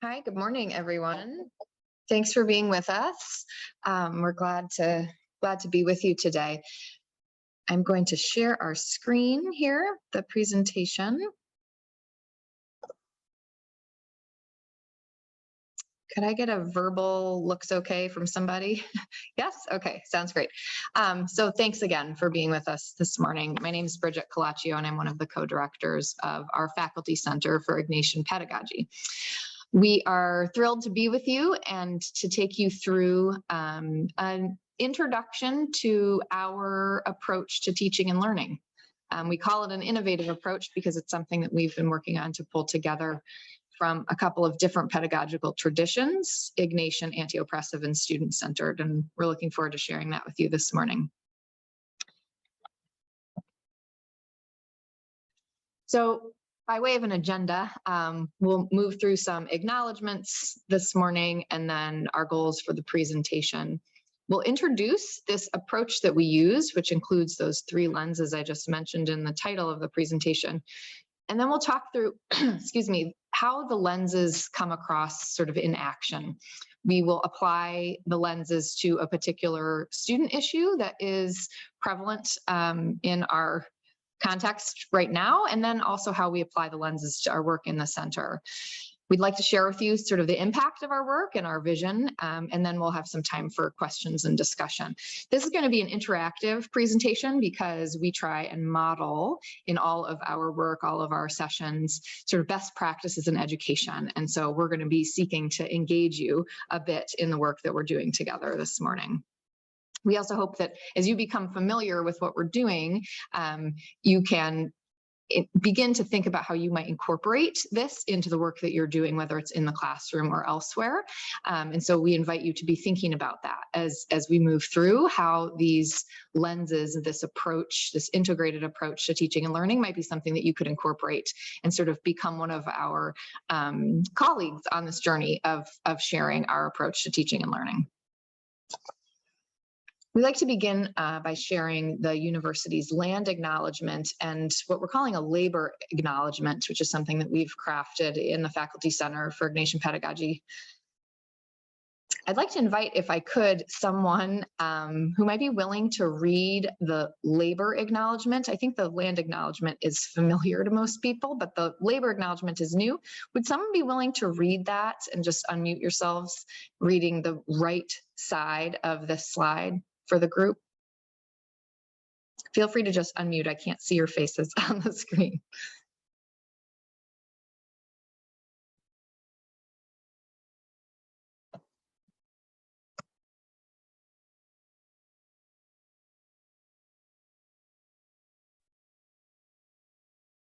Hi, good morning, everyone. Thanks for being with us. We're glad to be with you today. I'm going to share our screen here, the presentation. Could I get a verbal looks okay from somebody? Yes? Okay, sounds great. So thanks again for being with us this morning. My name is Bridget Colacchio, and I'm one of the co-directors of our Faculty Center for Ignatian Pedagogy. We are thrilled to be with you and to take you through an introduction to our approach to teaching and learning. We call it an innovative approach because it's something that we've been working on to pull together from a couple of different pedagogical traditions, Ignatian, Anti-Oppressive, and student-centered, and we're looking forward to sharing that with you this morning. So by way of an agenda, we'll move through some acknowledgements this morning and then our goals for the presentation. We'll introduce this approach that we use, which includes those three lenses I just mentioned in the title of the presentation. And then we'll talk through, excuse me, how the lenses come across sort of in action. We will apply the lenses to a particular student issue that is prevalent in our context right now, and then also how we apply the lenses to our work in the center. We'd like to share with you sort of the impact of our work and our vision, and then we'll have some time for questions and discussion. This is going to be an interactive presentation because we try and model in all of our work, all of our sessions, sort of best practices in education. And so we're going to be seeking to engage you a bit in the work that we're doing together this morning. We also hope that as you become familiar with what we're doing, you can begin to think about how you might incorporate this into the work that you're doing, whether it's in the classroom or elsewhere. And so we invite you to be thinking about that as we move through how these lenses, this approach, this integrated approach to teaching and learning might be something that you could incorporate and sort of become one of our colleagues on this journey of sharing our approach to teaching and learning. We like to begin by sharing the university's land acknowledgement and what we're calling a labor acknowledgement, which is something that we've crafted in the Faculty Center for Ignatian Pedagogy. I'd like to invite, if I could, someone who might be willing to read the labor acknowledgement. I think the land acknowledgement is familiar to most people, but the labor acknowledgement is new. Would someone be willing to read that and just unmute yourselves, reading the right side of this slide for the group? Feel free to just unmute. I can't see your faces on the screen.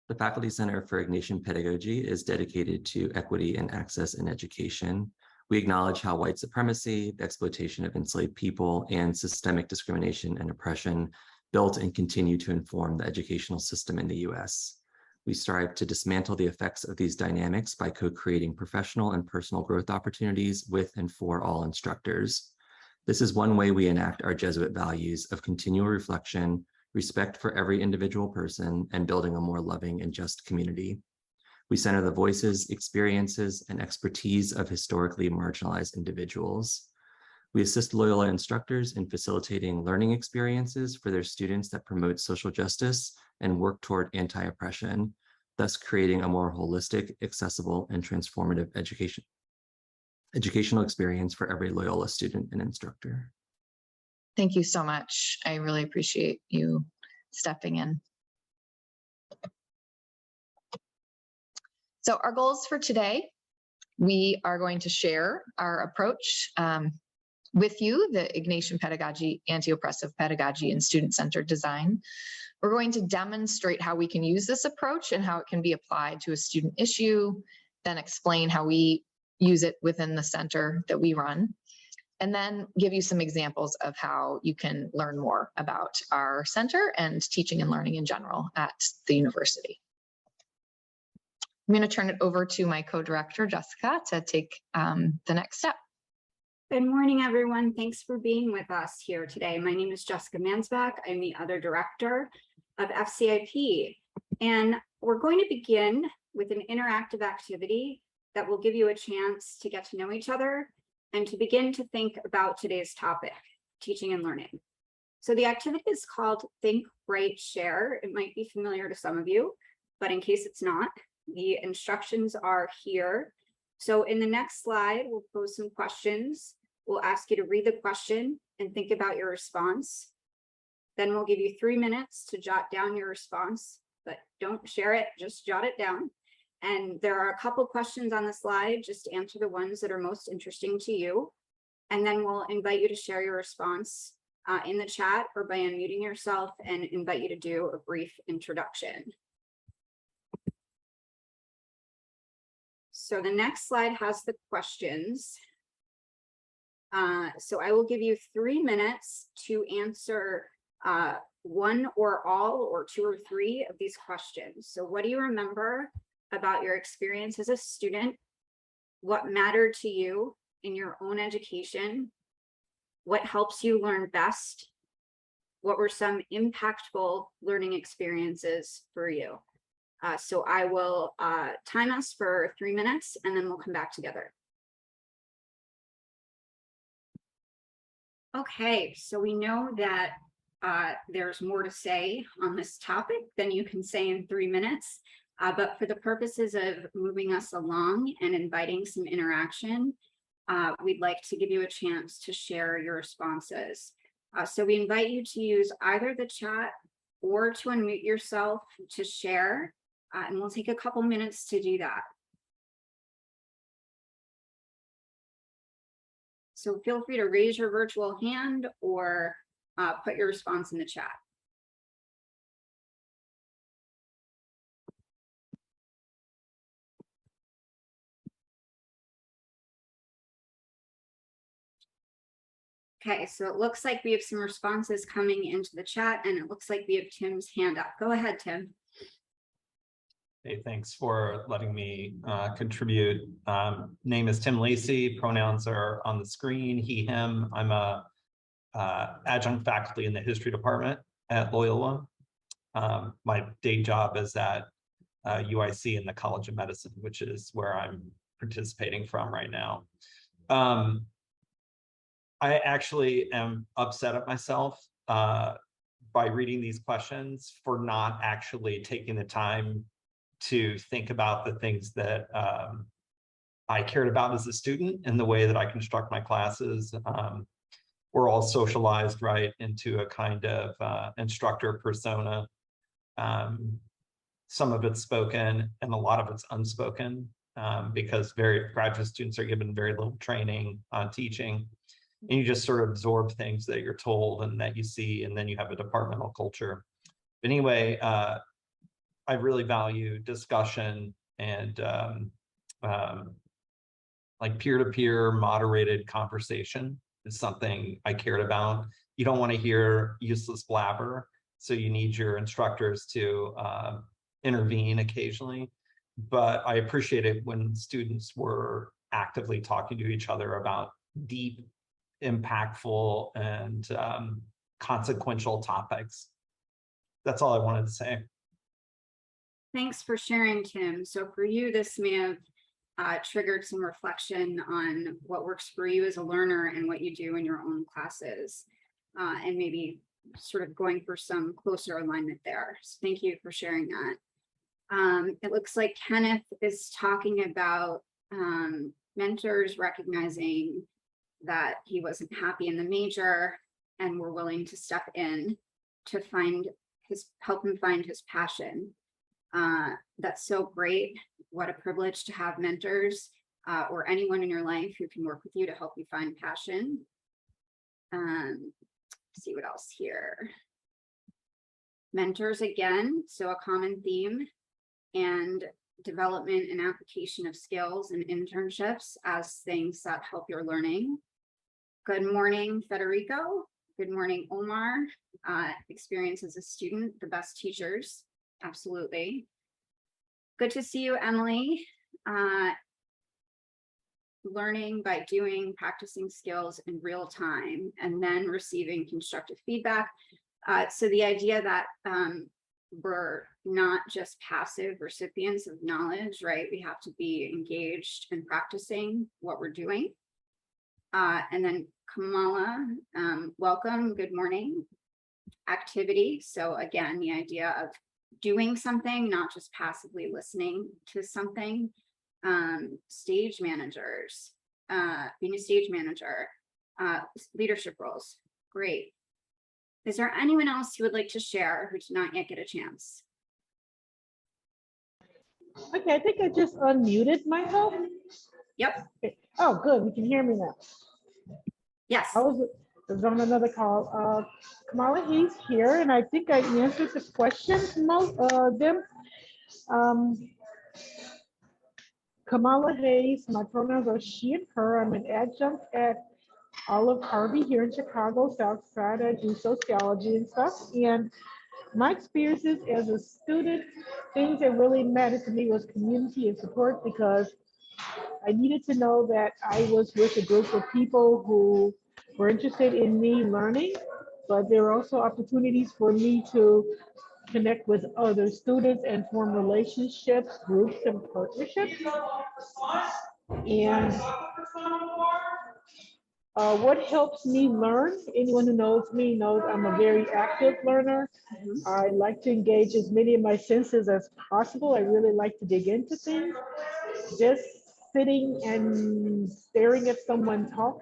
The Faculty Center for Ignatian Pedagogy is dedicated to equity and access in education. We acknowledge how white supremacy, the exploitation of enslaved people, and systemic discrimination and oppression built and continue to inform the educational system in the U.S. We strive to dismantle the effects of these dynamics by co-creating professional and personal growth opportunities with and for all instructors. This is one way we enact our Jesuit values of continual reflection, respect for every individual person, and building a more loving and just community. We center the voices, experiences, and expertise of historically marginalized individuals. We assist Loyola instructors in facilitating learning experiences for their students that promote social justice and work toward anti-oppression, thus creating a more holistic, accessible, and transformative educational experience for every Loyola student and instructor. Thank you so much. I really appreciate you stepping in. So our goals for today, we are going to share our approach with you, the Ignatian Pedagogy, Anti-Oppressive Pedagogy, and Student-Centered Design. We're going to demonstrate how we can use this approach and how it can be applied to a student issue, then explain how we use it within the center that we run, and then give you some examples of how you can learn more about our center and teaching and learning in general at the university. I'm going to turn it over to my co-director, Jessica, to take the next step. Good morning, everyone. Thanks for being with us here today. My name is Jessica Mansbach. I'm the other director of FCIP, and we're going to begin with an interactive activity that will give you a chance to get to know each other and to begin to think about today's topic, teaching and learning. So the activity is called Think, Write, Share. It might be familiar to some of you, but in case it's not, the instructions are here. So in the next slide, we'll pose some questions. We'll ask you to read the question and think about your response. Then we'll give you 3 minutes to jot down your response, but don't share it, just jot it down. And there are a couple questions on the slide, just answer the ones that are most interesting to you. And then we'll invite you to share your response in the chat or by unmuting yourself and invite you to do a brief introduction. So the next slide has the questions. So I will give you 3 minutes to answer one or all or 2 or 3 of these questions. So what do you remember about your experience as a student? What mattered to you in your own education? What helps you learn best? What were some impactful learning experiences for you? So I will time us for 3 minutes and then we'll come back together. Okay, so we know that there's more to say on this topic than you can say in 3 minutes, but for the purposes of moving us along and inviting some interaction, we'd like to give you a chance to share your responses. So we invite you to use either the chat or to unmute yourself to share, and we'll take a couple minutes to do that. So feel free to raise your virtual hand or put your response in the chat. Okay, so it looks like we have some responses coming into the chat, and it looks like we have Tim's hand up. Go ahead, Tim. Hey, thanks for letting me contribute. Name is Tim Lacey. Pronouns are on the screen, he, him. I'm a adjunct faculty in the history department at Loyola. My day job is at UIC in the College of Medicine, which is where I'm participating from right now. I actually am upset at myself by reading these questions for not actually taking the time to think about the things that I cared about as a student and the way that I construct my classes. We're all socialized, right, into a kind of instructor persona. Some of it's spoken and a lot of it's unspoken because graduate students are given very little training on teaching. And you just sort of absorb things that you're told and that you see, and then you have a departmental culture. But anyway, I really value discussion and like peer-to-peer moderated conversation is something I cared about. You don't want to hear useless blabber, so you need your instructors to intervene occasionally. But I appreciate it when students were actively talking to each other about deep, impactful, and consequential topics. That's all I wanted to say. Thanks for sharing, Tim. So for you, this may have triggered some reflection on what works for you as a learner and what you do in your own classes, and maybe sort of going for some closer alignment there. So thank you for sharing that. It looks like Kenneth is talking about mentors recognizing that he wasn't happy in the major and were willing to step in to help him find his passion. That's so great. What a privilege to have mentors or anyone in your life who can work with you to help you find passion. Let's see what else here. Mentors again, so a common theme, and development and application of skills and internships as things that help your learning. Good morning, Federico. Good morning, Omar. Experience as a student, the best teachers. Absolutely. Good to see you, Emily. Learning by doing, practicing skills in real time, and then receiving constructive feedback. So the idea that we're not just passive recipients of knowledge, right? We have to be engaged and practicing what we're doing. And then Kamala, welcome, good morning. Activity. So again, the idea of doing something, not just passively listening to something. Stage managers, being a stage manager, leadership roles. Great. Is there anyone else who would like to share who did not yet get a chance? Okay, I think I just unmuted myself. Yep. Okay. Oh, good. You can hear me now. Yes. I was on another call. Kamala Hayes here, and I think I answered the questions, most of them. Kamala Hayes, my pronouns are she and her. I'm an adjunct at Olive Harvey here in Chicago, South Side. I do sociology and stuff. And my experiences as a student, things that really mattered to me was community and support, because I needed to know that I was with a group of people who were interested in me learning, but there were also opportunities for me to connect with other students and form relationships, groups, and partnerships. And what helps me learn, anyone who knows me knows I'm a very active learner. I like to engage as many of my senses as possible. I really like to dig into things. Just sitting and staring at someone talk,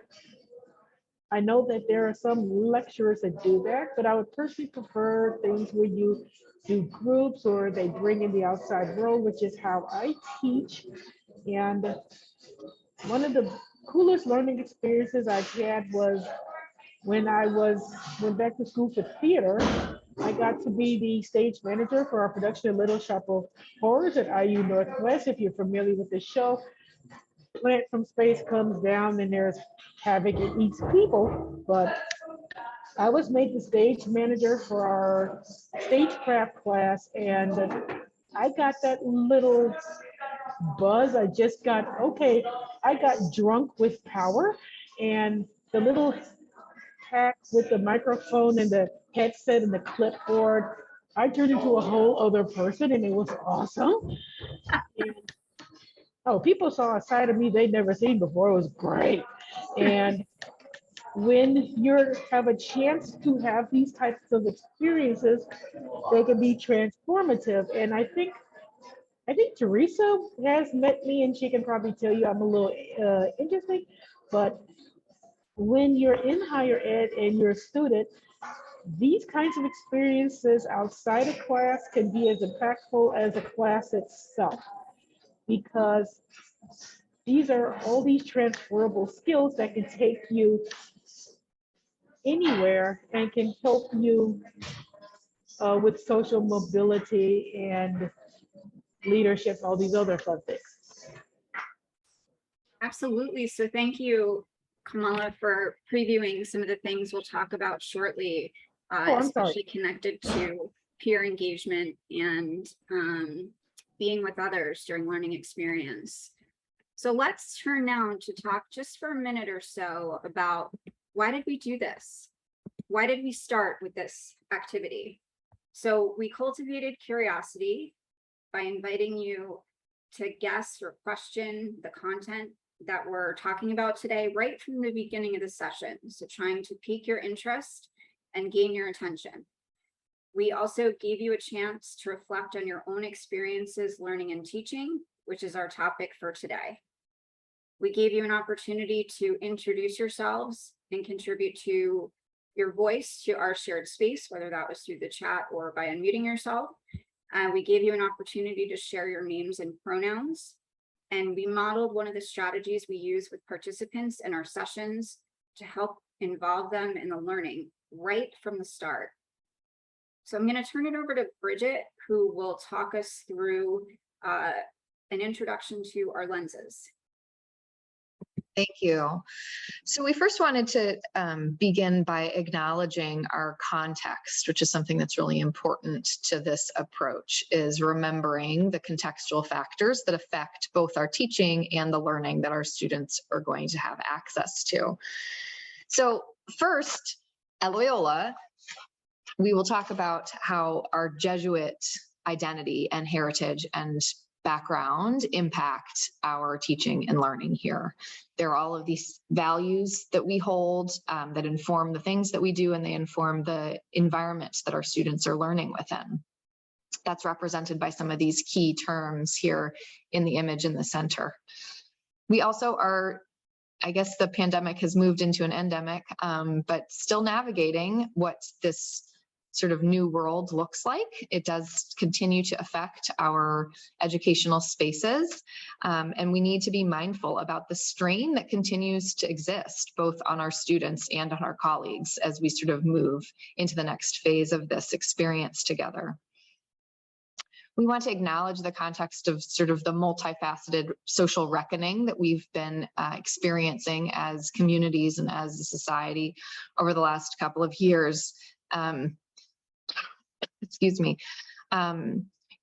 I know that there are some lecturers that do that, but I would personally prefer things where you do groups or they bring in the outside world, which is how I teach. And one of the coolest learning experiences I've had was when I went back to school for theater. I got to be the stage manager for our production of Little Shop of Horrors at IU Northwest. If you're familiar with the show, plant from space comes down and there's havoc, it eats people. But I was made the stage manager for our stagecraft class, and I got that little buzz. I got drunk with power, and the little pack with the microphone and the headset and the clipboard, I turned into a whole other person, and it was awesome. Oh, people saw a side of me they'd never seen before. It was great. And when you have a chance to have these types of experiences, they can be transformative. And I think Teresa has met me, and she can probably tell you I'm a little interesting. But when you're in higher ed and you're a student, these kinds of experiences outside of class can be as impactful as a class itself, because these are all these transferable skills that can take you anywhere and can help you with social mobility and leadership, all these other fun things. Absolutely. So thank you, Kamala, for previewing some of the things we'll talk about shortly, especially connected to peer engagement and being with others during learning experience. So let's turn now to talk just for a minute or so about, why did we do this? Why did we start with this activity? So we cultivated curiosity by inviting you to guess or question the content that we're talking about today right from the beginning of the session. So trying to pique your interest and gain your attention. We also gave you a chance to reflect on your own experiences learning and teaching, which is our topic for today. We gave you an opportunity to introduce yourselves and contribute to your voice to our shared space, whether that was through the chat or by unmuting yourself. We gave you an opportunity to share your names and pronouns. And we modeled one of the strategies we use with participants in our sessions to help involve them in the learning right from the start. So I'm going to turn it over to Bridget, who will talk us through an introduction to our lenses. Thank you. So we first wanted to begin by acknowledging our context, which is something that's really important to this approach, is remembering the contextual factors that affect both our teaching and the learning that our students are going to have access to. So first, at Loyola, We will talk about how our Jesuit identity and heritage and background impact our teaching and learning here. There are all of these values that we hold that inform the things that we do, and they inform the environment that our students are learning within. That's represented by some of these key terms here in the image in the center. We also are, I guess the pandemic has moved into an endemic, but still navigating what this sort of new world looks like. It does continue to affect our educational spaces, and we need to be mindful about the strain that continues to exist both on our students and on our colleagues as we sort of move into the next phase of this experience together. We want to acknowledge the context of sort of the multifaceted social reckoning that we've been experiencing as communities and as a society over the last couple of years. Excuse me.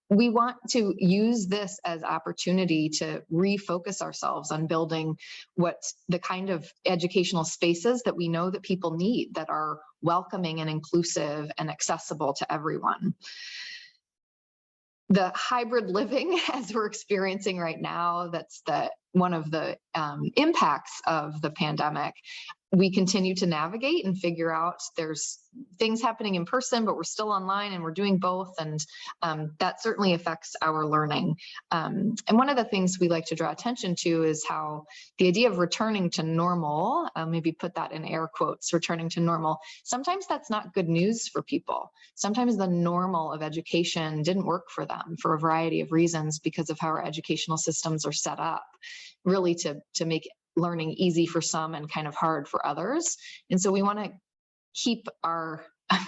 We want to use this as opportunity to refocus ourselves on building what the kind of educational spaces that we know that people need, that are welcoming and inclusive and accessible to everyone. The hybrid living as we're experiencing right now, that's one of the impacts of the pandemic. We continue to navigate and figure out there's things happening in person, but we're still online and we're doing both. And that certainly affects our learning. And one of the things we like to draw attention to is how the idea of returning to normal, maybe put that in air quotes, returning to normal, sometimes that's not good news for people. Sometimes the normal of education didn't work for them for a variety of reasons because of how our educational systems are set up, really to make learning easy for some and kind of hard for others. And so we want to keep our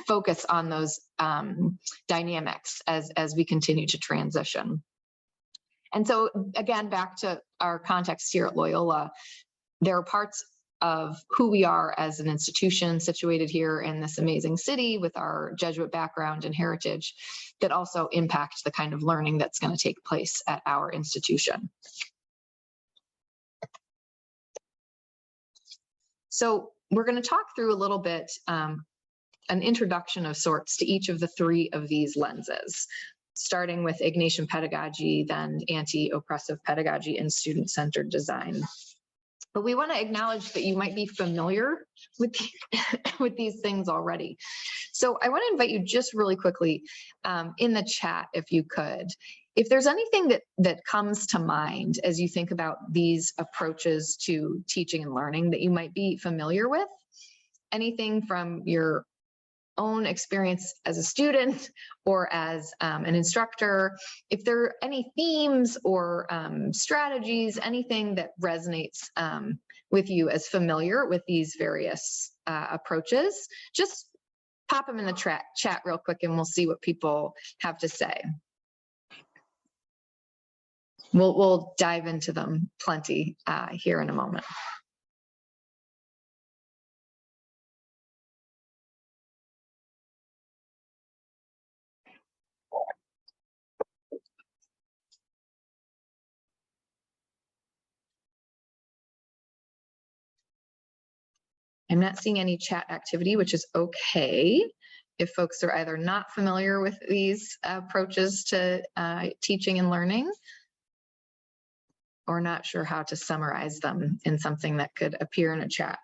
focus on those dynamics as we continue to transition. And so again, back to our context here at Loyola, there are parts of who we are as an institution situated here in this amazing city with our Jesuit background and heritage that also impact the kind of learning that's going to take place at our institution. So we're going to talk through a little bit, an introduction of sorts to each of the three of these lenses, starting with Ignatian Pedagogy, then Anti-Oppressive Pedagogy, and Student-Centered Design. But we want to acknowledge that you might be familiar with, with these things already. So I want to invite you just really quickly in the chat, if you could, if there's anything that comes to mind as you think about these approaches to teaching and learning that you might be familiar with, anything from your own experience as a student or as an instructor, if there are any themes or strategies, anything that resonates with you as familiar with these various approaches, just pop them in the chat real quick and we'll see what people have to say. We'll dive into them plenty here in a moment. I'm not seeing any chat activity, which is okay. If folks are either not familiar with these approaches to teaching and learning, or not sure how to summarize them in something that could appear in a chat.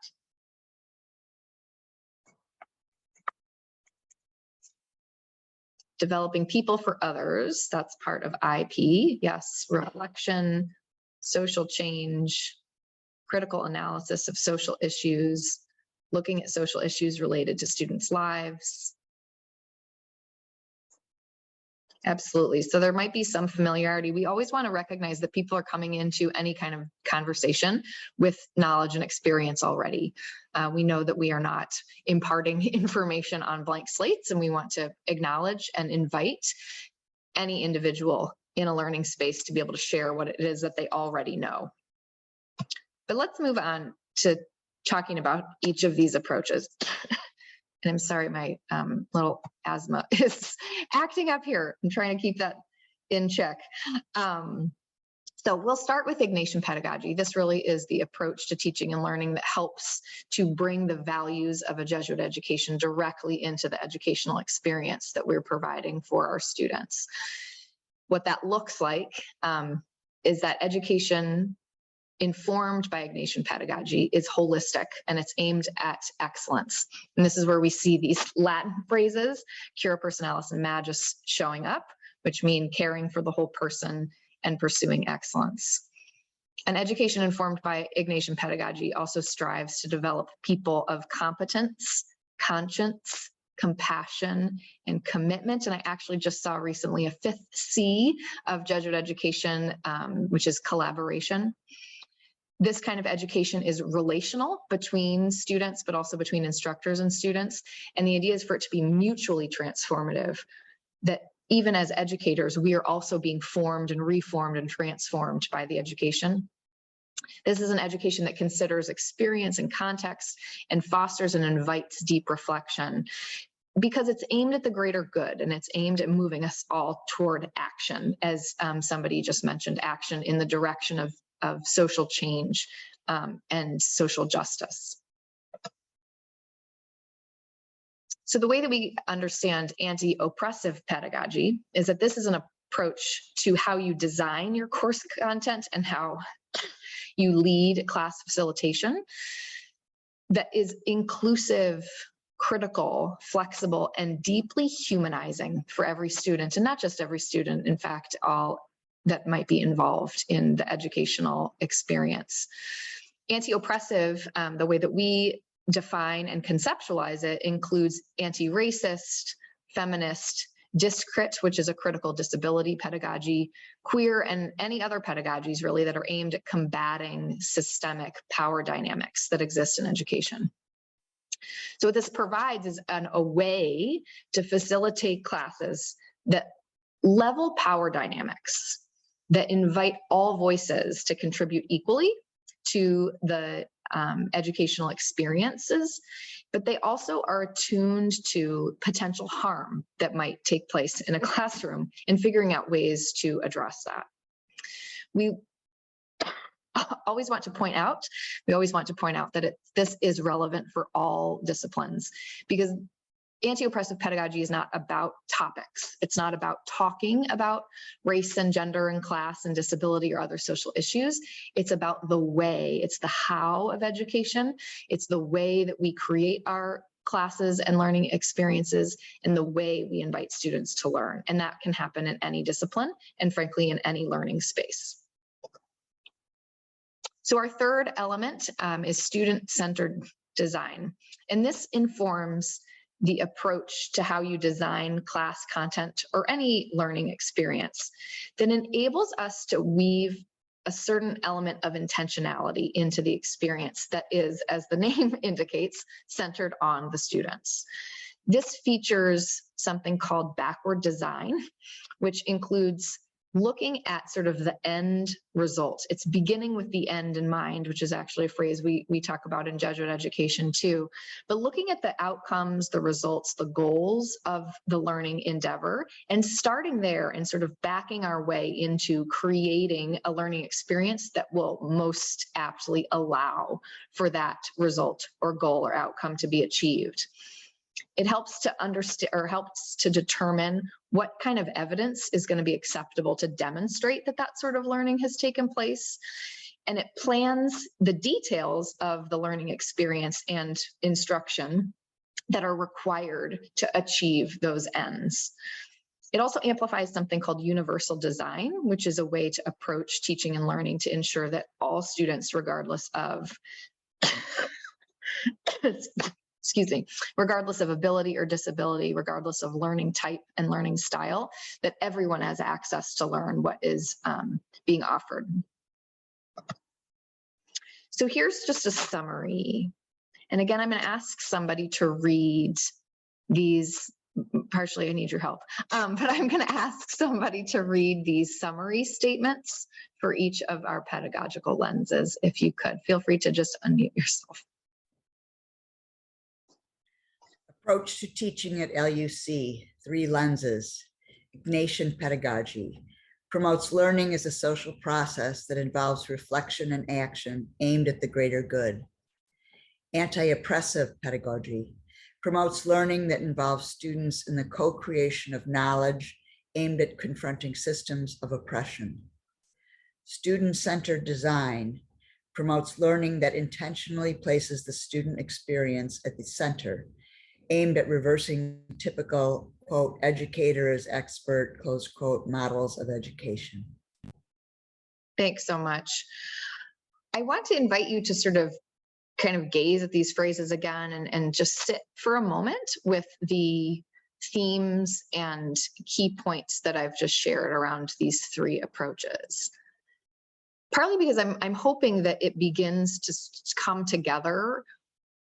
Developing people for others, that's part of IP. Yes, reflection, social change, critical analysis of social issues, looking at social issues related to students' lives. Absolutely. So there might be some familiarity. We always want to recognize that people are coming into any kind of conversation with knowledge and experience already. We know that we are not imparting information on blank slates, and we want to acknowledge and invite any individual in a learning space to be able to share what it is that they already know. But let's move on to talking about each of these approaches. And I'm sorry, my little asthma is acting up here. I'm trying to keep that in check. So we'll start with Ignatian Pedagogy. This really is the approach to teaching and learning that helps to bring the values of a Jesuit education directly into the educational experience that we're providing for our students. What that looks like is that education informed by Ignatian Pedagogy is holistic and it's aimed at excellence. And this is where we see these Latin phrases, cura personalis and magis, showing up, which mean caring for the whole person and pursuing excellence. An education informed by Ignatian Pedagogy also strives to develop people of competence, conscience, compassion, and commitment. And I actually just saw recently a 5th C of Jesuit education, which is collaboration. This kind of education is relational between students, but also between instructors and students. And the idea is for it to be mutually transformative, that even as educators, we are also being formed and reformed and transformed by the education. This is an education that considers experience and context and fosters and invites deep reflection, because it's aimed at the greater good and it's aimed at moving us all toward action, as somebody just mentioned, action in the direction of social change and social justice. So the way that we understand anti-oppressive pedagogy is that this is an approach to how you design your course content and how you lead class facilitation that is inclusive, critical, flexible, and deeply humanizing for every student, and not just every student, in fact, all that might be involved in the educational experience. Anti-oppressive, the way that we define and conceptualize it, includes anti-racist, feminist, discrit, which is a critical disability pedagogy, queer, and any other pedagogies really that are aimed at combating systemic power dynamics that exist in education. So what this provides is a way to facilitate classes that level power dynamics, that invite all voices to contribute equally to the educational experiences, but they also are attuned to potential harm that might take place in a classroom and figuring out ways to address that. We always want to point out that this is relevant for all disciplines, because anti-oppressive pedagogy is not about topics. It's not about talking about race and gender and class and disability or other social issues. It's about the way, it's the how of education. It's the way that we create our classes and learning experiences and the way we invite students to learn. And that can happen in any discipline and frankly in any learning space. So our third element is student-centered design. And this informs the approach to how you design class content or any learning experience that enables us to weave a certain element of intentionality into the experience that is, as the name indicates, centered on the students. This features something called backward design, which includes looking at sort of the end result. It's beginning with the end in mind, which is actually a phrase we talk about in Jesuit education too. But looking at the outcomes, the results, the goals of the learning endeavor, and starting there and sort of backing our way into creating a learning experience that will most aptly allow for that result or goal or outcome to be achieved. It helps to understand or helps to determine what kind of evidence is going to be acceptable to demonstrate that that sort of learning has taken place. And it plans the details of the learning experience and instruction that are required to achieve those ends. It also amplifies something called universal design, which is a way to approach teaching and learning to ensure that all students, regardless of regardless of ability or disability, regardless of learning type and learning style, that everyone has access to learn what is being offered. So here's just a summary. And again, I'm going to ask somebody to read these. Partially, I need your help, but I'm going to ask somebody to read these summary statements for each of our pedagogical lenses. If you could, feel free to just unmute yourself. Approach to teaching at LUC, 3 lenses. Ignatian Pedagogy, promotes learning as a social process that involves reflection and action aimed at the greater good. Anti-Oppressive Pedagogy promotes learning that involves students in the co-creation of knowledge aimed at confronting systems of oppression. Student-centered design promotes learning that intentionally places the student experience at the center, aimed at reversing typical, quote, educator as expert, close quote, models of education. Thanks so much. I want to invite you to sort of kind of gaze at these phrases again and just sit for a moment with the themes and key points that I've just shared around these three approaches. Partly because I'm hoping that it begins to come together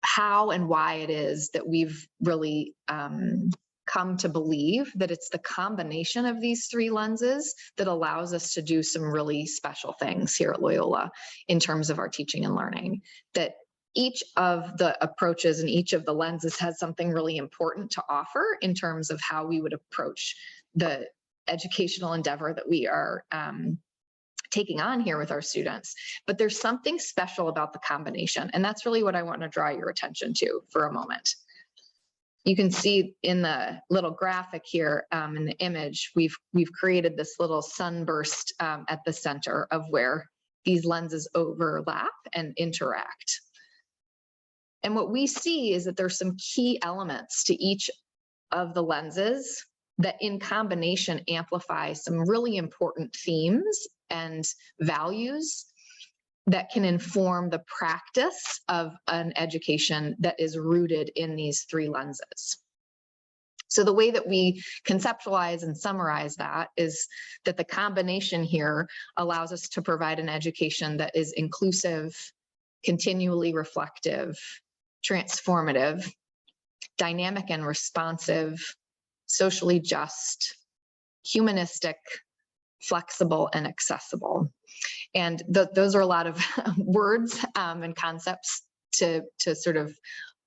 how and why it is that we've really come to believe that it's the combination of these three lenses that allows us to do some really special things here at Loyola in terms of our teaching and learning. That each of the approaches and each of the lenses has something really important to offer in terms of how we would approach the educational endeavor that we are taking on here with our students. But there's something special about the combination, and that's really what I want to draw your attention to for a moment. You can see in the little graphic here in the image, we've created this little sunburst at the center of where these lenses overlap and interact. And what we see is that there's some key elements to each of the lenses that in combination amplify some really important themes and values that can inform the practice of an education that is rooted in these three lenses. So the way that we conceptualize and summarize that is that the combination here allows us to provide an education that is inclusive, continually reflective, transformative, dynamic and responsive, socially just, humanistic, flexible, and accessible. And those are a lot of words and concepts to sort of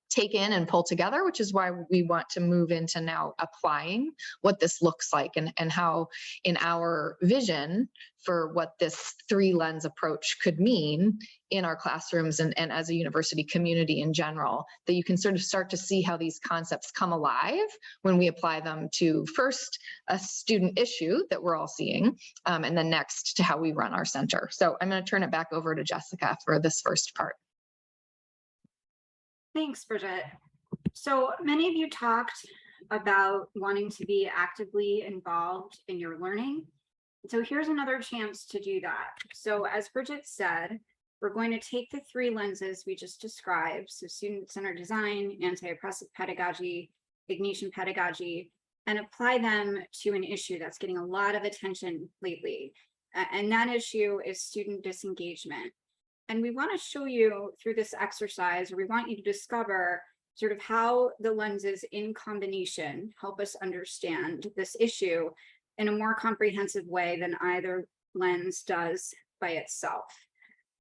take in and pull together, which is why we want to move into now applying what this looks like and how in our vision for what this three lens approach could mean in our classrooms and as a university community in general, that you can sort of start to see how these concepts come alive when we apply them to first a student issue that we're all seeing, and then next to how we run our center. So I'm going to turn it back over to Jessica for this first part. Thanks, Bridget. So many of you talked about wanting to be actively involved in your learning. So here's another chance to do that. So as Bridget said, we're going to take the three lenses we just described, so student-centered design, anti-oppressive pedagogy, Ignatian pedagogy, and apply them to an issue that's getting a lot of attention lately. And that issue is student disengagement. And we want to show you through this exercise, or we want you to discover sort of how the lenses in combination help us understand this issue in a more comprehensive way than either lens does by itself.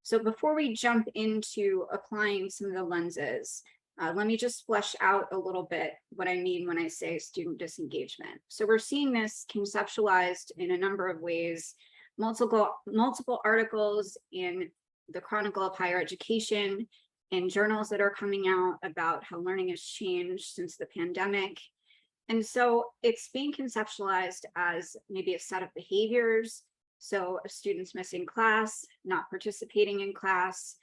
So before we jump into applying some of the lenses, let me just flesh out a little bit what I mean when I say student disengagement. So we're seeing this conceptualized in a number of ways, multiple articles in the Chronicle of Higher Education, in journals that are coming out about how learning has changed since the pandemic. And so it's being conceptualized as maybe a set of behaviors. So students missing class, not participating in class,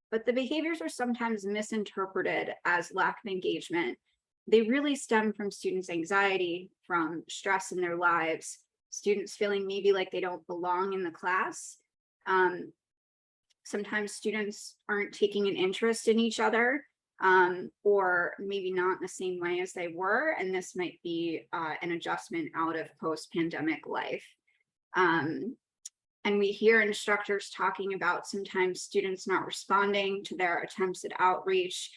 but the behaviors are sometimes misinterpreted as lack of engagement. They really stem from students' anxiety, from stress in their lives, students feeling maybe like they don't belong in the class. Sometimes students aren't taking an interest in each other, or maybe not in the same way as they were. And this might be an adjustment out of post-pandemic life. And we hear instructors talking about sometimes students not responding to their attempts at outreach.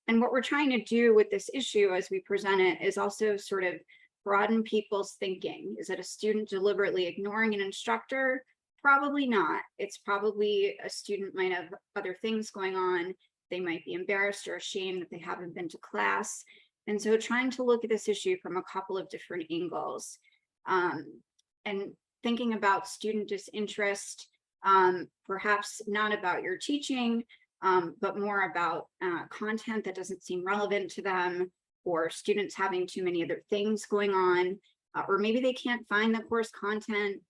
And what we're trying to do with this issue as we present it is also sort of broaden people's thinking. Is it a student deliberately ignoring an instructor? Probably not. It's probably a student might have other things going on. They might be embarrassed or ashamed that they haven't been to class. And so trying to look at this issue from a couple of different angles. And thinking about student disinterest, perhaps not about your teaching, but more about content that doesn't seem relevant to them, or students having too many other things going on, or maybe they can't find the course content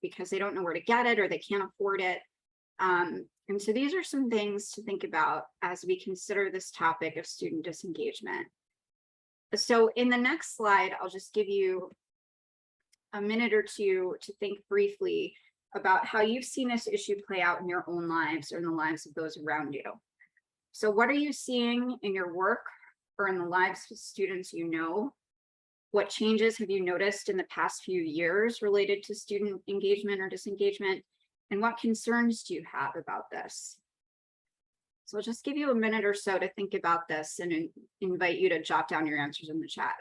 because they don't know where to get it or they can't afford it. And so these are some things to think about as we consider this topic of student disengagement. So in the next slide, I'll just give you a minute or two to think briefly about how you've seen this issue play out in your own lives or in the lives of those around you. So what are you seeing in your work or in the lives of students you know? What changes have you noticed in the past few years related to student engagement or disengagement? And what concerns do you have about this? So I'll just give you a minute or so to think about this and invite you to jot down your answers in the chat.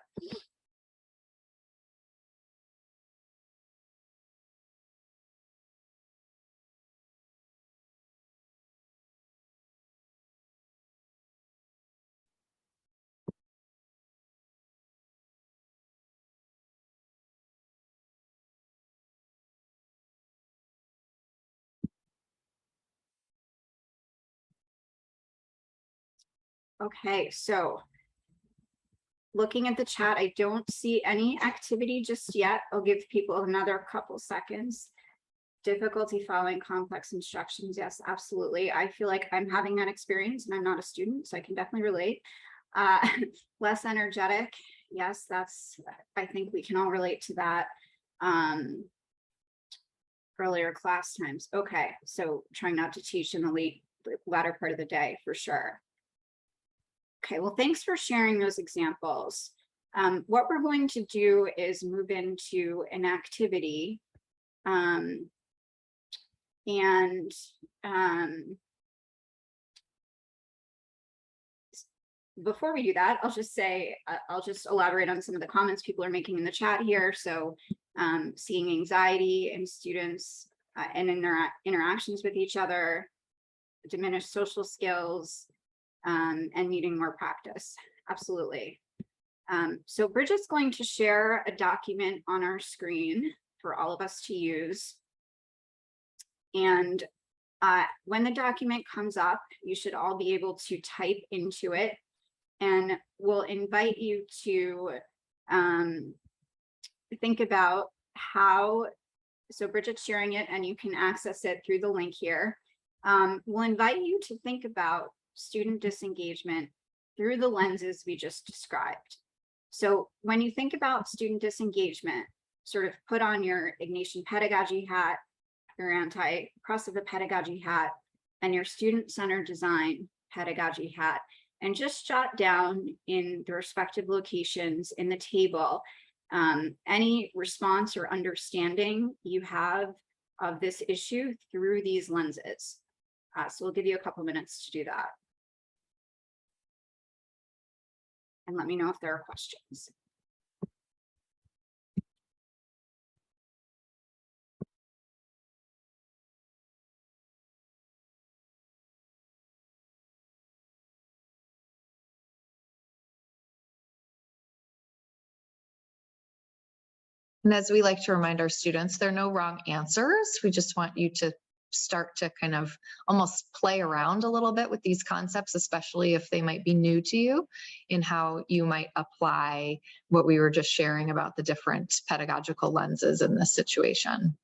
Okay, so looking at the chat, I don't see any activity just yet. I'll give people another couple seconds. Difficulty following complex instructions. Yes, absolutely. I feel like I'm having that experience and I'm not a student, so I can definitely relate. Less energetic. Yes, I think we can all relate to that. Earlier class times. Okay, so trying not to teach in the latter part of the day for sure. Okay, well, thanks for sharing those examples. What we're going to do is move into an activity. Before we do that, I'll just say, I'll just elaborate on some of the comments people are making in the chat here. So seeing anxiety in students and in their interactions with each other, diminished social skills, and needing more practice. Absolutely. So Bridget's going to share a document on our screen for all of us to use. And when the document comes up, you should all be able to type into it. And we'll invite you to think about how, so Bridget's sharing it and you can access it through the link here. We'll invite you to think about student disengagement through the lenses we just described. So when you think about student disengagement, sort of put on your Ignatian Pedagogy hat, your Anti-Oppressive Pedagogy hat, and your student-centered design pedagogy hat, and just jot down in the respective locations in the table any response or understanding you have of this issue through these lenses. So we'll give you a couple minutes to do that. And let me know if there are questions. And as we like to remind our students, there are no wrong answers. We just want you to start to kind of almost play around a little bit with these concepts, especially if they might be new to you, in how you might apply what we were just sharing about the different pedagogical lenses in this situation.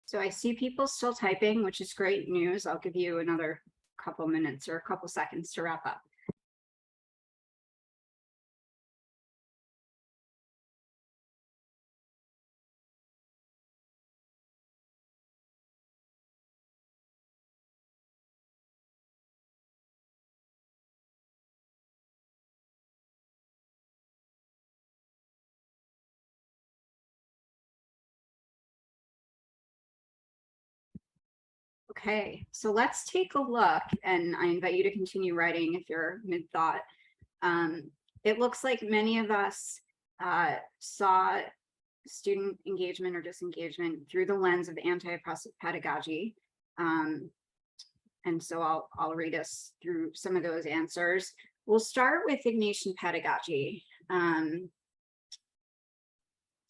So I see people still typing, which is great news. I'll give you another couple minutes or a couple seconds to wrap up. Okay, so let's take a look, and I invite you to continue writing if you're mid-thought. It looks like many of us saw student engagement or disengagement through the lens of anti-oppressive pedagogy. And so I'll read us through some of those answers. We'll start with Ignatian Pedagogy.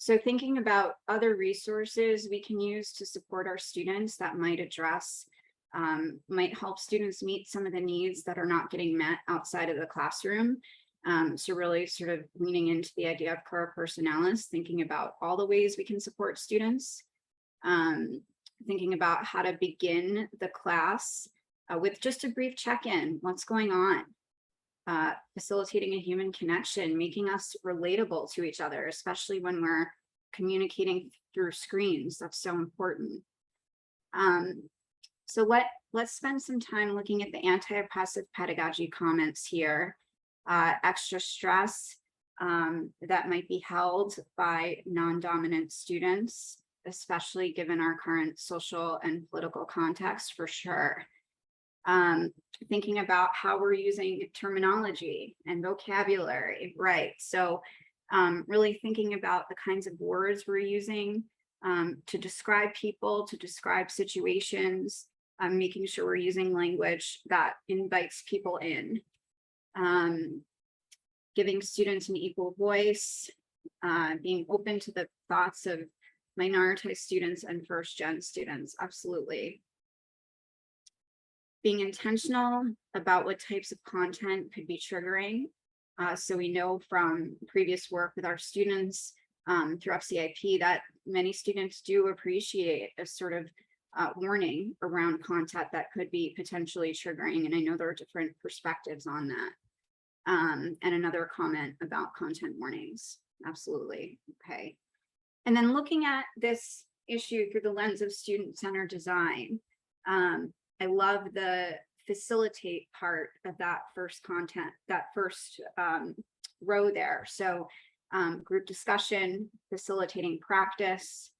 So thinking about other resources we can use to support our students that might address, might help students meet some of the needs that are not getting met outside of the classroom. So really sort of leaning into the idea of cura personalis, thinking about all the ways we can support students, thinking about how to begin the class with just a brief check-in, what's going on, facilitating a human connection, making us relatable to each other, especially when we're communicating through screens. That's so important. So let's spend some time looking at the anti-oppressive pedagogy comments here. Extra stress that might be held by non-dominant students, especially given our current social and political context, for sure. Thinking about how we're using terminology and vocabulary, right? So really thinking about the kinds of words we're using to describe people, to describe situations, making sure we're using language that invites people in. Giving students an equal voice, being open to the thoughts of minoritized students and first-gen students, absolutely. Being intentional about what types of content could be triggering. So we know from previous work with our students through FCIP that many students do appreciate a sort of warning around content that could be potentially triggering. And I know there are different perspectives on that. And another comment about content warnings. Absolutely. Okay. And then looking at this issue through the lens of student-centered design, I love the facilitate part of that first content, that first row there. So group discussion, facilitating practice,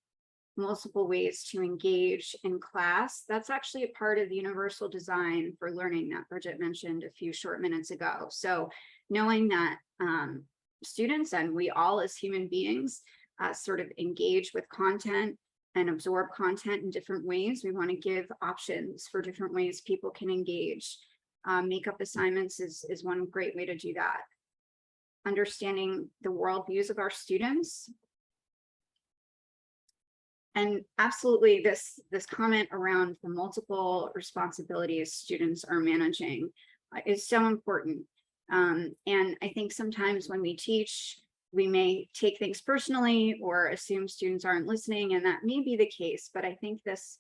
multiple ways to engage in class. That's actually a part of universal design for learning that Bridget mentioned a few short minutes ago. So knowing that students and we all as human beings sort of engage with content and absorb content in different ways. We want to give options for different ways people can engage. Makeup assignments is one great way to do that. Understanding the worldviews of our students. And absolutely this comment around the multiple responsibilities students are managing is so important. And I think sometimes when we teach, we may take things personally or assume students aren't listening, and that may be the case. But I think this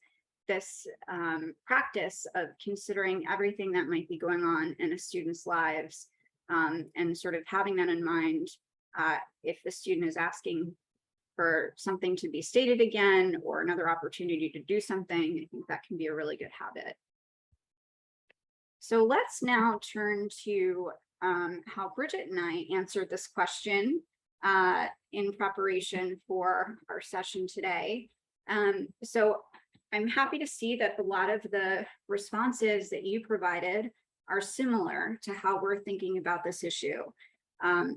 practice of considering everything that might be going on in a student's lives and sort of having that in mind, if the student is asking for something to be stated again or another opportunity to do something, I think that can be a really good habit. So let's now turn to how Bridget and I answered this question in preparation for our session today. So I'm happy to see that a lot of the responses that you provided are similar to how we're thinking about this issue.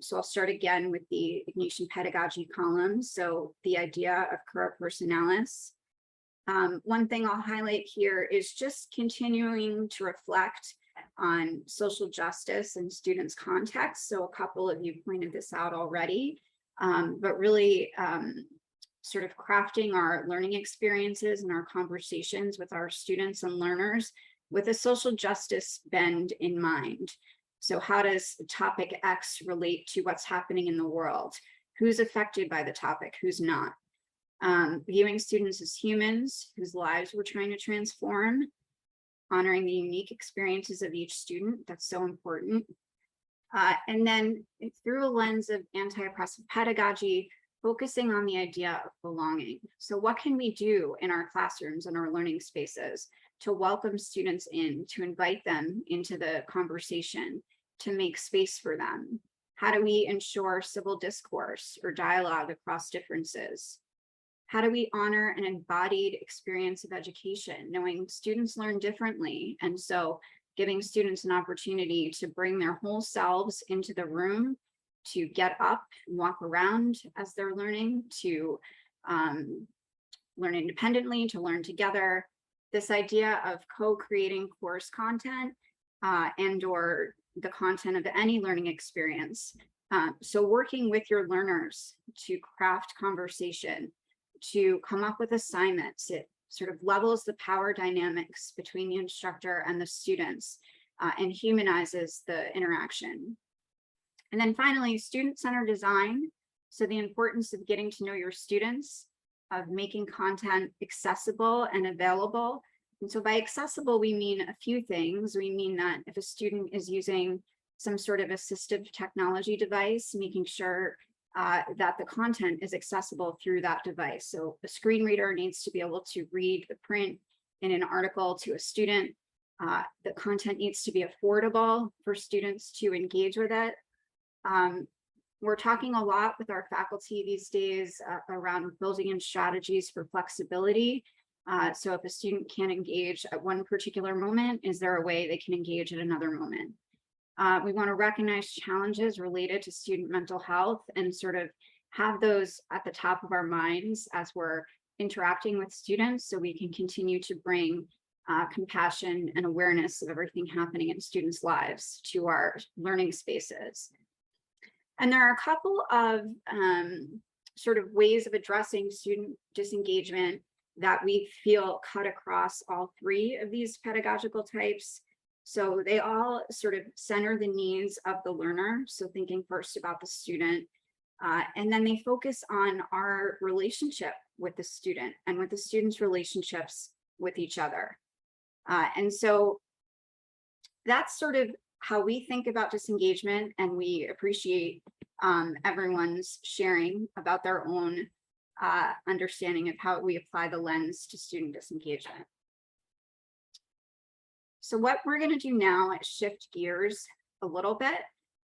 So I'll start again with the Ignatian Pedagogy column. So the idea of cura personalis. One thing I'll highlight here is just continuing to reflect on social justice and students' context. So a couple of you pointed this out already, but really sort of crafting our learning experiences and our conversations with our students and learners with a social justice bend in mind. So how does topic X relate to what's happening in the world? Who's affected by the topic, who's not? viewing students as humans whose lives we're trying to transform, honoring the unique experiences of each student. That's so important. And then through a lens of anti-oppressive pedagogy, focusing on the idea of belonging. So what can we do in our classrooms and our learning spaces to welcome students in, to invite them into the conversation, to make space for them? How do we ensure civil discourse or dialogue across differences? How do we honor an embodied experience of education, knowing students learn differently, and so giving students an opportunity to bring their whole selves into the room, to get up and walk around as they're learning, to learn independently, to learn together. This idea of co-creating course content and or the content of any learning experience. So working with your learners to craft conversation, to come up with assignments. It sort of levels the power dynamics between the instructor and the students and humanizes the interaction. And then finally, student-centered design. So the importance of getting to know your students, of making content accessible and available. And so by accessible, we mean a few things. We mean that if a student is using some sort of assistive technology device, making sure that the content is accessible through that device. So a screen reader needs to be able to read the print in an article to a student. The content needs to be affordable for students to engage with it. We're talking a lot with our faculty these days around building in strategies for flexibility. So if a student can't engage at one particular moment, is there a way they can engage at another moment? We want to recognize challenges related to student mental health and sort of have those at the top of our minds as we're interacting with students, so we can continue to bring compassion and awareness of everything happening in students' lives to our learning spaces. And there are a couple of sort of ways of addressing student disengagement that we feel cut across all three of these pedagogical types. So they all sort of center the needs of the learner. So thinking first about the student, and then they focus on our relationship with the student and with the student's relationships with each other. And so that's sort of how we think about disengagement, and we appreciate everyone's sharing about their own understanding of how we apply the lens to student disengagement. So what we're going to do now is shift gears a little bit.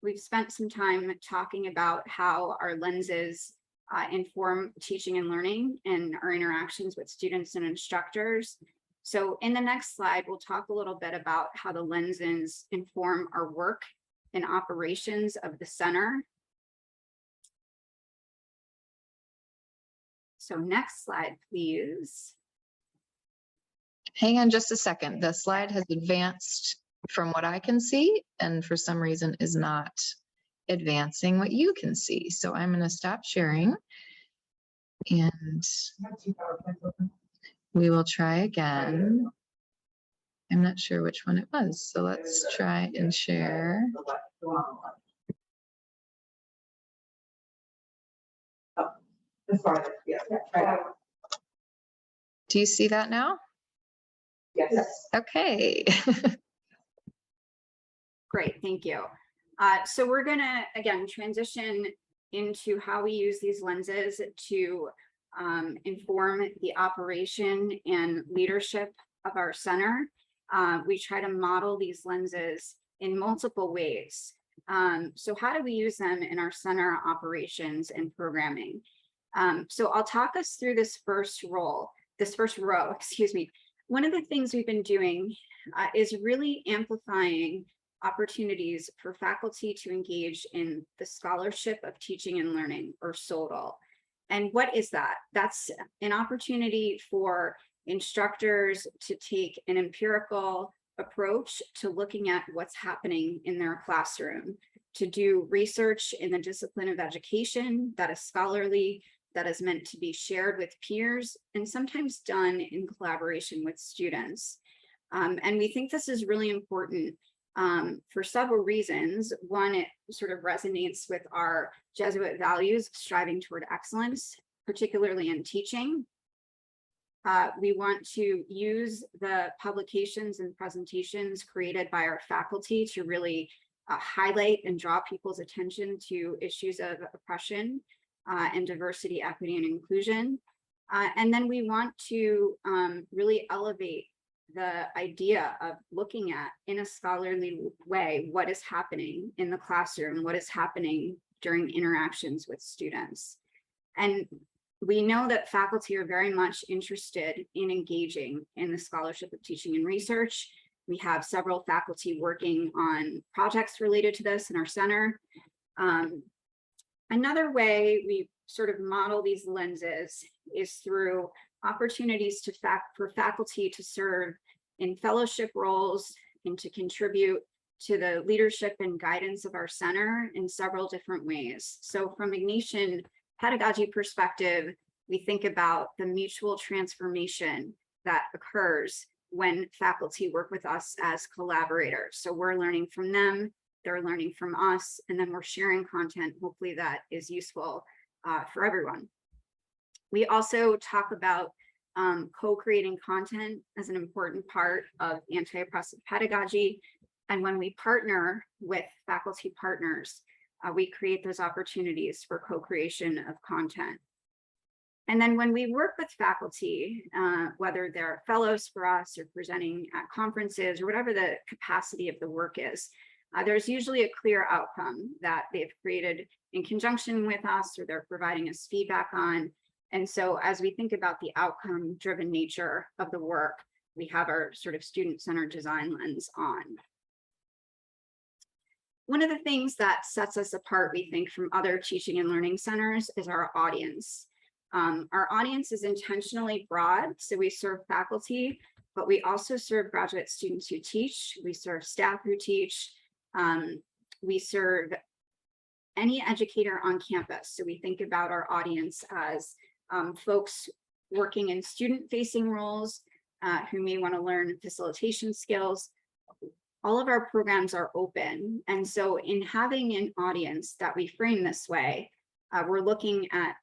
We've spent some time talking about how our lenses inform teaching and learning and our interactions with students and instructors. So in the next slide, we'll talk a little bit about how the lenses inform our work and operations of the center. So next slide, please. Hang on just a second. The slide has advanced from what I can see, and for some reason is not advancing what you can see. So I'm going to stop sharing and we will try again. I'm not sure which one it was. So let's try and share. Do you see that now? Yes. Okay. Great, thank you. So we're gonna, again, transition into how we use these lenses to inform the operation and leadership of our center. We try to model these lenses in multiple ways. So how do we use them in our center operations and programming? So I'll talk us through this first row, excuse me. One of the things we've been doing is really amplifying opportunities for faculty to engage in the scholarship of teaching and learning, or SOTL. And what is that? That's an opportunity for instructors to take an empirical approach to looking at what's happening in their classroom, to do research in the discipline of education that is scholarly, that is meant to be shared with peers, and sometimes done in collaboration with students. And we think this is really important for several reasons. One, it sort of resonates with our Jesuit values, striving toward excellence. particularly in teaching. We want to use the publications and presentations created by our faculty to really highlight and draw people's attention to issues of oppression and diversity, equity, and inclusion. And then we want to really elevate the idea of looking at, in a scholarly way, what is happening in the classroom, what is happening during interactions with students. And we know that faculty are very much interested in engaging in the scholarship of teaching and research. We have several faculty working on projects related to this in our center. Another way we sort of model these lenses is through opportunities for faculty to serve in fellowship roles and to contribute to the leadership and guidance of our center in several different ways. So from Ignatian Pedagogy perspective, we think about the mutual transformation that occurs when faculty work with us as collaborators. So we're learning from them, they're learning from us, and then we're sharing content, hopefully that is useful for everyone. We also talk about co-creating content as an important part of anti-oppressive pedagogy. And when we partner with faculty partners, we create those opportunities for co-creation of content. And then when we work with faculty, whether they're fellows for us or presenting at conferences or whatever the capacity of the work is, there's usually a clear outcome that they've created in conjunction with us or they're providing us feedback on. And so as we think about the outcome-driven nature of the work, we have our sort of student-centered design lens on. One of the things that sets us apart, we think, from other teaching and learning centers is our audience. Our audience is intentionally broad, so we serve faculty, but we also serve graduate students who teach, we serve staff who teach, we serve any educator on campus. So we think about our audience as folks working in student-facing roles who may want to learn facilitation skills. All of our programs are open. And so in having an audience that we frame this way, we're looking at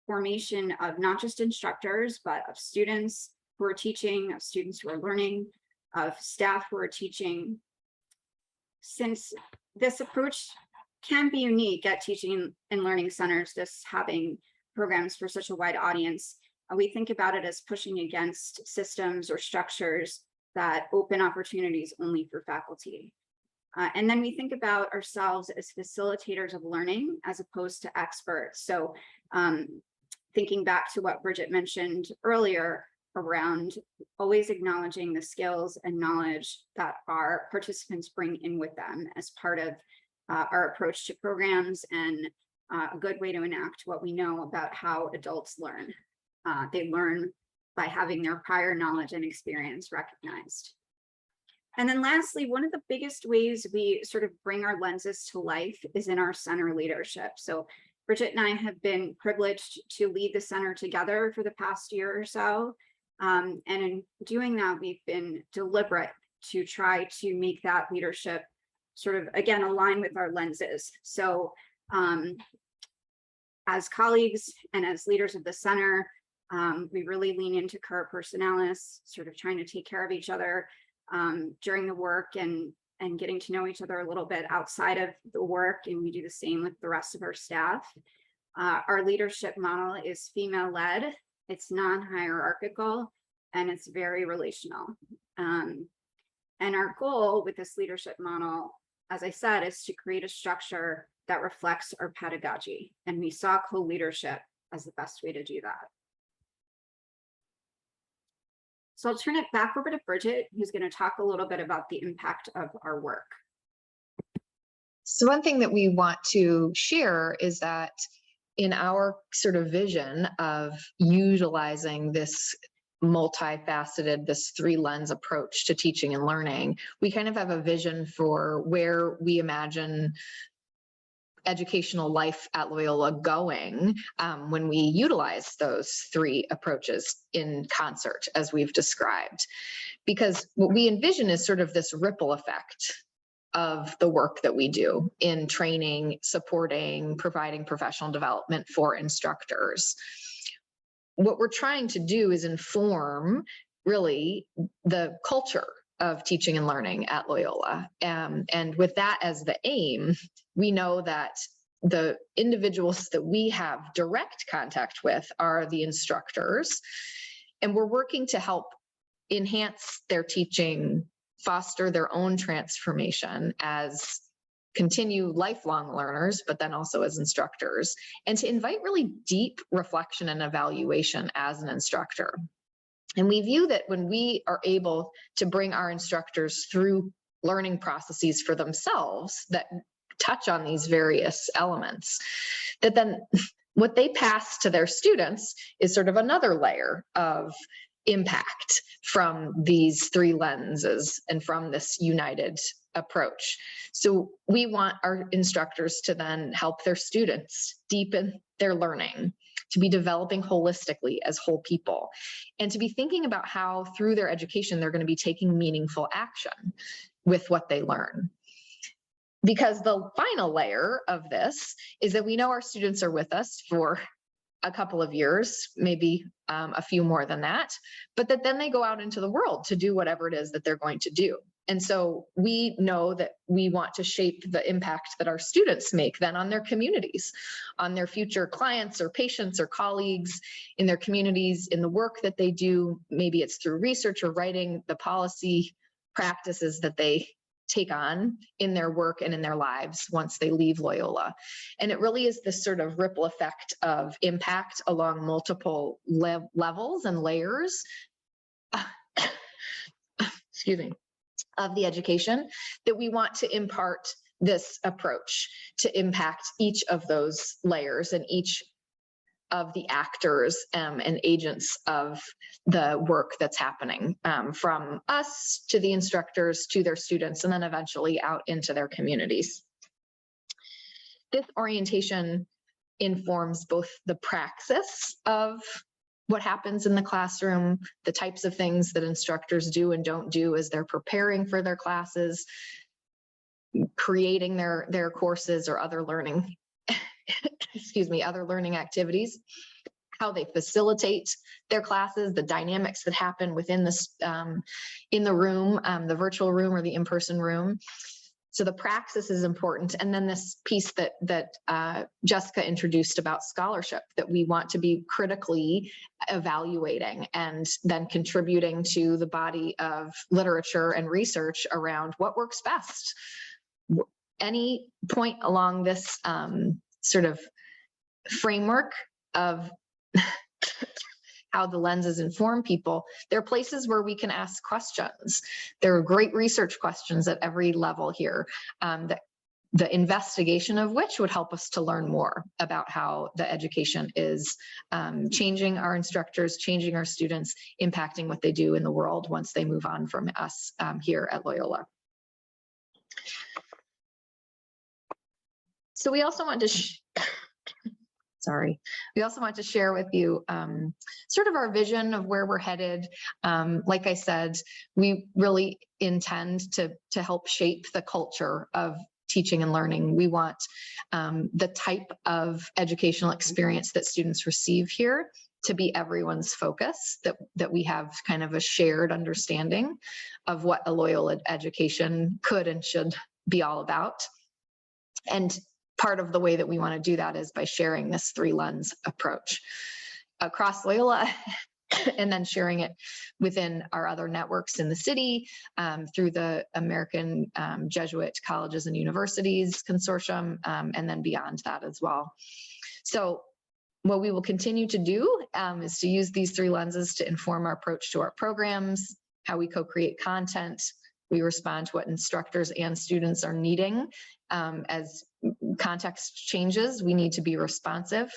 formation of not just instructors, but of students who are teaching, of students who are learning, of staff who are teaching. Since this approach can be unique at teaching and learning centers, just having programs for such a wide audience, we think about it as pushing against systems or structures that open opportunities only for faculty. And then we think about ourselves as facilitators of learning as opposed to experts. So thinking back to what Bridget mentioned earlier around always acknowledging the skills and knowledge that our participants bring in with them as part of our approach to programs and a good way to enact what we know about how adults learn. They learn by having their prior knowledge and experience recognized. And then lastly, one of the biggest ways we sort of bring our lenses to life is in our center leadership. So Bridget and I have been privileged to lead the center together for the past year or so. And in doing that, we've been deliberate to try to make that leadership sort of, again, align with our lenses. So as colleagues and as leaders of the center, we really lean into cura personalis, sort of trying to take care of each other during the work and getting to know each other a little bit outside of the work. And we do the same with the rest of our staff. Our leadership model is female-led, it's non-hierarchical, and it's very relational. And our goal with this leadership model, as I said, is to create a structure that reflects our pedagogy. And we saw co-leadership as the best way to do that. So I'll turn it back over to Bridget, who's going to talk a little bit about the impact of our work. So one thing that we want to share is that in our sort of vision of utilizing this multifaceted, this three-lens approach to teaching and learning, we kind of have a vision for where we imagine educational life at Loyola going when we utilize those three approaches in concert, as we've described. Because what we envision is sort of this ripple effect of the work that we do in training, supporting, providing professional development for instructors. What we're trying to do is inform really the culture of teaching and learning at Loyola. And with that as the aim, we know that the individuals that we have direct contact with are the instructors, and we're working to help enhance their teaching, foster their own transformation as continue lifelong learners, but then also as instructors, and to invite really deep reflection and evaluation as an instructor. And we view that when we are able to bring our instructors through learning processes for themselves that touch on these various elements, that then what they pass to their students is sort of another layer of impact from these three lenses and from this united approach. So we want our instructors to then help their students deepen their learning, to be developing holistically as whole people, and to be thinking about how through their education they're going to be taking meaningful action with what they learn. Because the final layer of this is that we know our students are with us for a couple of years, maybe a few more than that, but that then they go out into the world to do whatever it is that they're going to do. And so we know that we want to shape the impact that our students make then on their communities, on their future clients or patients or colleagues in their communities, in the work that they do. Maybe it's through research or writing, the policy practices that they take on in their work and in their lives once they leave Loyola. And it really is this sort of ripple effect of impact along multiple levels and layers excuse me, of the education that we want to impart this approach to impact each of those layers and each of the actors and agents of the work that's happening, from us to the instructors to their students, and then eventually out into their communities. This orientation informs both the praxis of what happens in the classroom, the types of things that instructors do and don't do as they're preparing for their classes, creating their courses or other learning excuse me, other learning activities, how they facilitate their classes, the dynamics that happen within this in the room, the virtual room or the in-person room. So the praxis is important. And then this piece that Jessica introduced about scholarship, that we want to be critically evaluating and then contributing to the body of literature and research around what works best. Any point along this sort of framework of how the lenses inform people, there are places where we can ask questions. There are great research questions at every level here, that the investigation of which would help us to learn more about how the education is changing our instructors, changing our students, impacting what they do in the world once they move on from us here at Loyola. So we also want to we also want to share with you sort of our vision of where we're headed. Like I said, we really intend to help shape the culture of teaching and learning. We want the type of educational experience that students receive here to be everyone's focus, that we have kind of a shared understanding of what a Loyola education could and should be all about. And part of the way that we want to do that is by sharing this three lens approach across Loyola and then sharing it within our other networks in the city through the American Jesuit Colleges and Universities Consortium, and then beyond that as well. So what we will continue to do is to use these three lenses to inform our approach to our programs, how we co-create content. We respond to what instructors and students are needing. As context changes, we need to be responsive.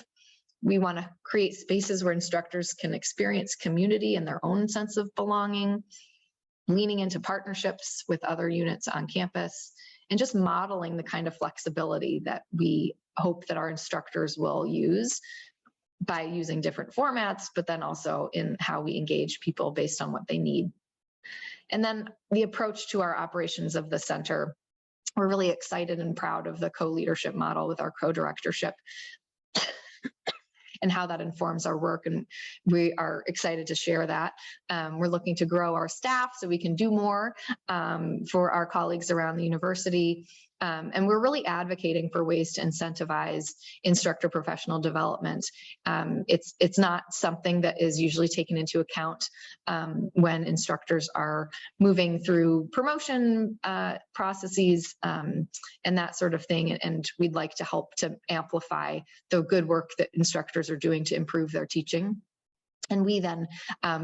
We want to create spaces where instructors can experience community and their own sense of belonging, leaning into partnerships with other units on campus, and just modeling the kind of flexibility that we hope that our instructors will use by using different formats, but then also in how we engage people based on what they need. And then the approach to our operations of the center we're really excited and proud of the co-leadership model with our co-directorship and how that informs our work. And we are excited to share that. We're looking to grow our staff so we can do more for our colleagues around the university. And we're really advocating for ways to incentivize instructor professional development. It's not something that is usually taken into account when instructors are moving through promotion processes and that sort of thing. And we'd like to help to amplify the good work that instructors are doing to improve their teaching. And we then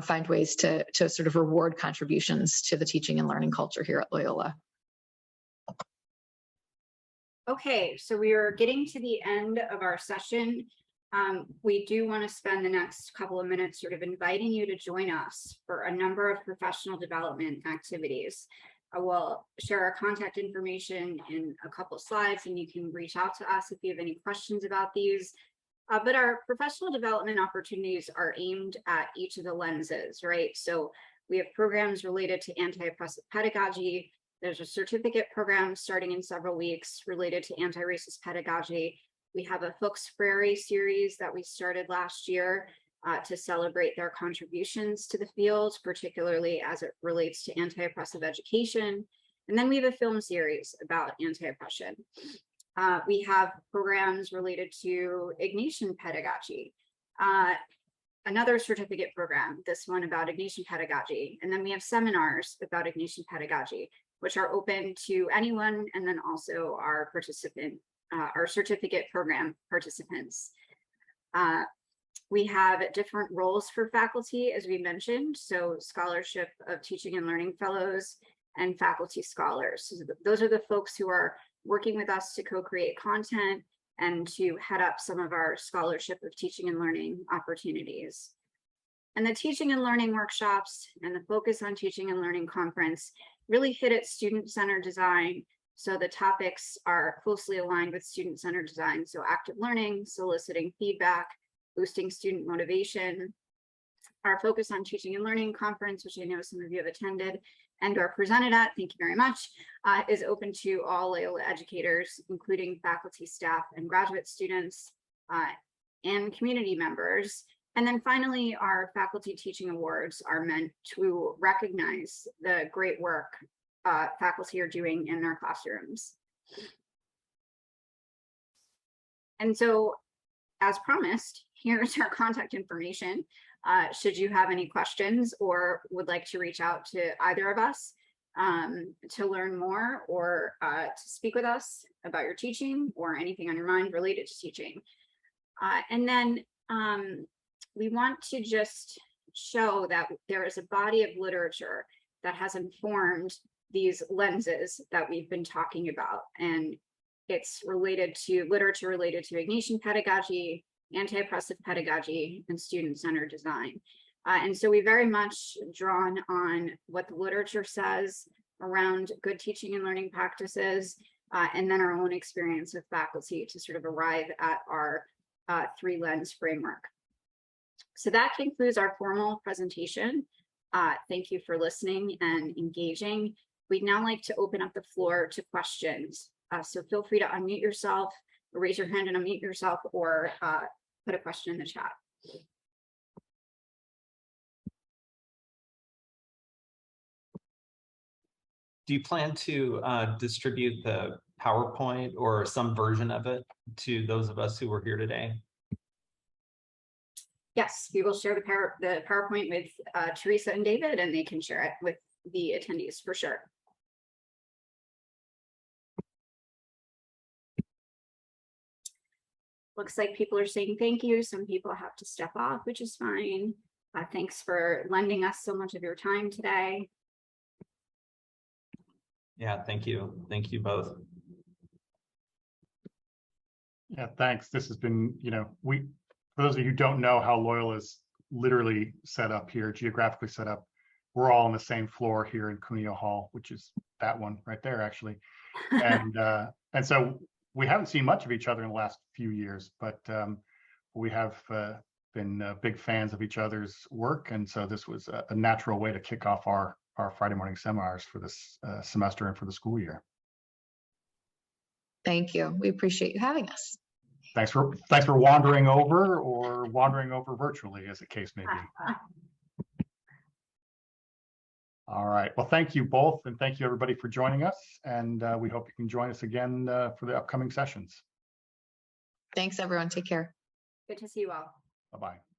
find ways to sort of reward contributions to the teaching and learning culture here at Loyola. Okay, so we are getting to the end of our session. We do want to spend the next couple of minutes sort of inviting you to join us for a number of professional development activities. I will share our contact information in a couple of slides, and you can reach out to us if you have any questions about these. But our professional development opportunities are aimed at each of the lenses, right? So we have programs related to anti-oppressive pedagogy. There's a certificate program starting in several weeks related to anti-racist pedagogy. We have a Hooks Prairie series that we started last year to celebrate their contributions to the field, particularly as it relates to anti-oppressive education. And then we have a film series about anti-oppression. We have programs related to Ignatian Pedagogy, another certificate program, this one about Ignatian Pedagogy. And then we have seminars about Ignatian Pedagogy, which are open to anyone, and then also our our certificate program participants. We have different roles for faculty, as we mentioned, so scholarship of teaching and learning fellows and faculty scholars. So those are the folks who are working with us to co-create content and to head up some of our scholarship of teaching and learning opportunities. And the teaching and learning workshops and the focus on teaching and learning conference really hit at student-centered design. So the topics are closely aligned with student-centered design. So active learning, soliciting feedback, boosting student motivation. Our focus on teaching and learning conference, which I know some of you have attended and are presented at, thank you very much, is open to all Loyola educators, including faculty, staff, and graduate students, and community members. And then finally, our faculty teaching awards are meant to recognize the great work faculty are doing in their classrooms. And so, as promised, here's our contact information. Should you have any questions or would like to reach out to either of us to learn more or to speak with us about your teaching or anything on your mind related to teaching. And then we want to just show that there is a body of literature that has informed these lenses that we've been talking about. And it's related to literature related to Ignatian pedagogy, anti-oppressive pedagogy, and student-centered design. And so we very much drawn on what the literature says around good teaching and learning practices, and then our own experience with faculty to sort of arrive at our three-lens framework. So that concludes our formal presentation. Thank you for listening and engaging. We'd now like to open up the floor to questions. So feel free to unmute yourself, or raise your hand and unmute yourself, or put a question in the chat. Do you plan to distribute the PowerPoint or some version of it to those of us who were here today? Yes, we will share the PowerPoint with Teresa and David, and they can share it with the attendees for sure. Looks like people are saying thank you. Some people have to step off, which is fine. Thanks for lending us so much of your time today. Yeah, thank you. Thank you both. Yeah, thanks. This has been, for those of you who don't know how Loyola is literally set up here, geographically set up, we're all on the same floor here in Cuneo Hall, which is that one right there, actually. And so we haven't seen much of each other in the last few years, but we have been big fans of each other's work. And so this was a natural way to kick off our Friday morning seminars for this semester and for the school year. Thank you. We appreciate you having us. Thanks for wandering over or wandering over virtually, as the case may be. All right. Well, thank you both, and thank you everybody for joining us. And we hope you can join us again for the upcoming sessions. Thanks, everyone. Take care. Good to see you all. Bye-bye.